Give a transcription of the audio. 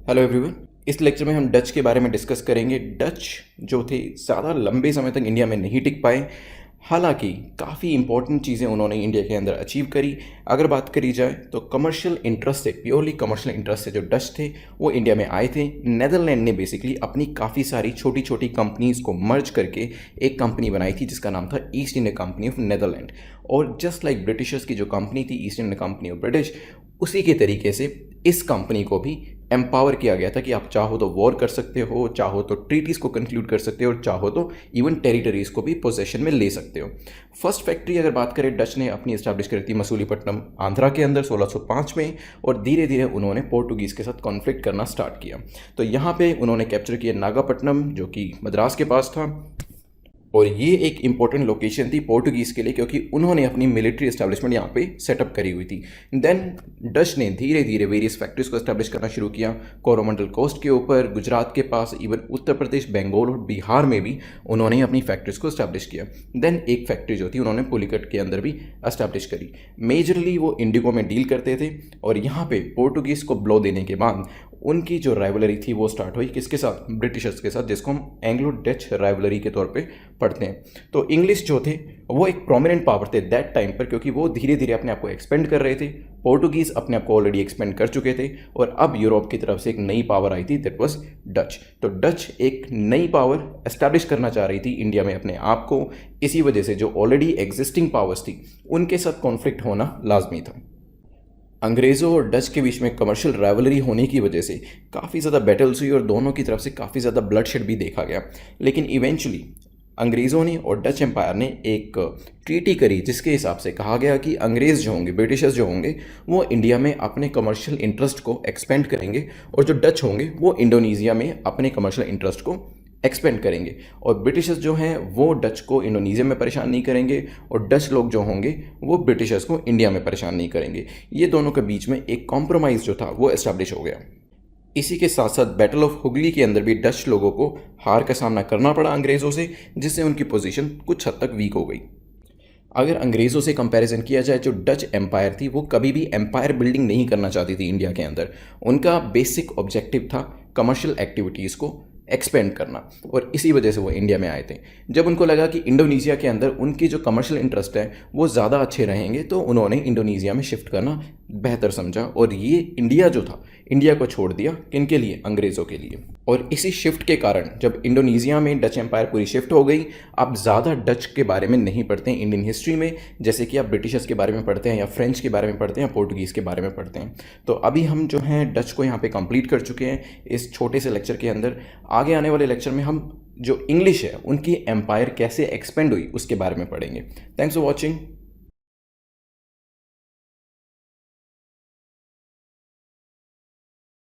Hello everyone. इस lecture में हम डच के बारे में डिस्कस करेंगे। डच जो थे ज़्यादा लंबे समय तक इंडिया में नहीं टिक पाए, हालांकि काफ़ी इंपॉर्टेंट चीज़ें उन्होंने इंडिया के अंदर अचीव करी। अगर बात करी जाए तो कमर्शियल इंटरेस्ट से, प्योरली कमर्शियल इंटरेस्ट से जो डच थे वो इंडिया में आए थे। नेदरलैंड ने बेसिकली अपनी काफ़ी सारी छोटी छोटी कंपनीज़ को मर्ज करके एक कंपनी बनाई थी जिसका नाम था east India company of Netherland. और जस्ट लाइक ब्रिटिशर्स की जो कंपनी थी east India company of British, उसी के तरीके से इस कंपनी को भी एम्पावर किया गया था कि आप चाहो तो वॉर कर सकते हो, चाहो तो ट्रीटीज़ को कंक्लूड कर सकते हो और चाहो तो इवन टेरिटरीज़ को भी पोजेशन में ले सकते हो। फर्स्ट फैक्ट्री अगर बात करें, डच ने अपनी इस्टेब्लिश करी थी मसूलीपट्टनम आंध्रा के अंदर 1605 में, और धीरे धीरे उन्होंने पोर्टुगीज़ के साथ कॉन्फ्लिक्ट करना स्टार्ट किया। तो यहाँ पे उन्होंने कैप्चर किया नागापट्टनम जो कि मद्रास के पास था, और ये एक इंपॉर्टेंट लोकेशन थी पोर्टुगीज़ के लिए क्योंकि उन्होंने अपनी मिलिट्री एस्टेब्लिशमेंट यहाँ पे सेटअप करी हुई थी। देन डच ने धीरे धीरे वेरियस फैक्ट्रीज को एस्टेब्लिश करना शुरू किया कोरोमंडल कोस्ट के ऊपर, गुजरात के पास, इवन उत्तर प्रदेश, बंगाल और बिहार में भी उन्होंने अपनी फैक्ट्रीज को एस्टेब्लिश किया। देन एक फैक्ट्री जो थी उन्होंने पुलिकट के अंदर भी एस्टेब्लिश करी। मेजरली वो इंडिगो में डील करते थे, और यहाँ पे पोर्टुगीज़ को ब्लो देने के बाद उनकी जो राइवलरी थी वो स्टार्ट हुई किसके साथ? ब्रिटिशर्स के साथ, जिसको हम एंग्लो डच राइवलरी के तौर पे पढ़ते हैं। तो इंग्लिश जो थे वो एक प्रोमिनेंट पावर थे दैट टाइम पर, क्योंकि वो धीरे धीरे अपने आप को एक्सपेंड कर रहे थे। पोर्टुगीज़ अपने आप को ऑलरेडी एक्सपेंड कर चुके थे, और अब यूरोप की तरफ से एक नई पावर आई थी, दैट वाज डच। तो डच एक नई पावर एस्टैब्लिश करना चाह रही थी इंडिया में अपने आप को। इसी वजह से जो ऑलरेडी एग्जिस्टिंग पावर्स थी उनके साथ कॉन्फ्लिक्ट होना लाजमी था। अंग्रेज़ों और डच के बीच में कमर्शियल राइवलरी होने की वजह से काफ़ी ज़्यादा बैटल्स हुई और दोनों की तरफ से काफ़ी ज़्यादा ब्लडशेड भी देखा गया। लेकिन इवेंचुअली अंग्रेज़ों ने और डच एम्पायर ने एक ट्रीटी करी जिसके हिसाब से कहा गया कि अंग्रेज़ जो होंगे, ब्रिटिशर्स जो होंगे, वो इंडिया में अपने कमर्शियल इंटरेस्ट को एक्सपेंड करेंगे, और जो डच होंगे वो इंडोनेशिया में अपने कमर्शियल इंटरेस्ट को एक्सपेंड करेंगे। और ब्रिटिशर्स जो हैं वो डच को इंडोनेशिया में परेशान नहीं करेंगे, और डच लोग जो होंगे वो ब्रिटिशर्स को इंडिया में परेशान नहीं करेंगे। ये दोनों के बीच में एक कॉम्प्रोमाइज़ जो था वो एस्टैब्लिश हो गया। इसी के साथ साथ बैटल ऑफ हुगली के अंदर भी डच लोगों को हार का सामना करना पड़ा अंग्रेज़ों से, जिससे उनकी पोजीशन कुछ हद तक वीक हो गई। अगर अंग्रेज़ों से कंपैरिजन किया जाए, जो डच एम्पायर थी वो कभी भी एम्पायर बिल्डिंग नहीं करना चाहती थी इंडिया के अंदर। उनका बेसिक ऑब्जेक्टिव था कमर्शियल एक्टिविटीज़ को एक्सपेंड करना, और इसी वजह से वो इंडिया में आए थे। जब उनको लगा कि इंडोनेशिया के अंदर उनकी जो कमर्शियल इंटरेस्ट है वो ज़्यादा अच्छे रहेंगे, तो उन्होंने इंडोनेशिया में शिफ्ट करना बेहतर समझा, और ये इंडिया जो था, इंडिया को छोड़ दिया किनके लिए? अंग्रेज़ों के लिए। और इसी शिफ्ट के कारण जब इंडोनेशिया में डच एम्पायर पूरी शिफ्ट हो गई, आप ज़्यादा डच के बारे में नहीं पढ़ते हैं इंडियन हिस्ट्री में, जैसे कि आप ब्रिटिशर्स के बारे में पढ़ते हैं या फ्रेंच के बारे में पढ़ते हैं या पोर्टुगीज़ के बारे में पढ़ते हैं। तो अभी हम जो हैं डच को यहाँ पे कंप्लीट कर चुके हैं इस छोटे से लेक्चर के अंदर। आगे आने वाले लेक्चर में हम जो इंग्लिश है उनकी एम्पायर कैसे एक्सपेंड हुई उसके बारे में पढ़ेंगे। Thanks for watching.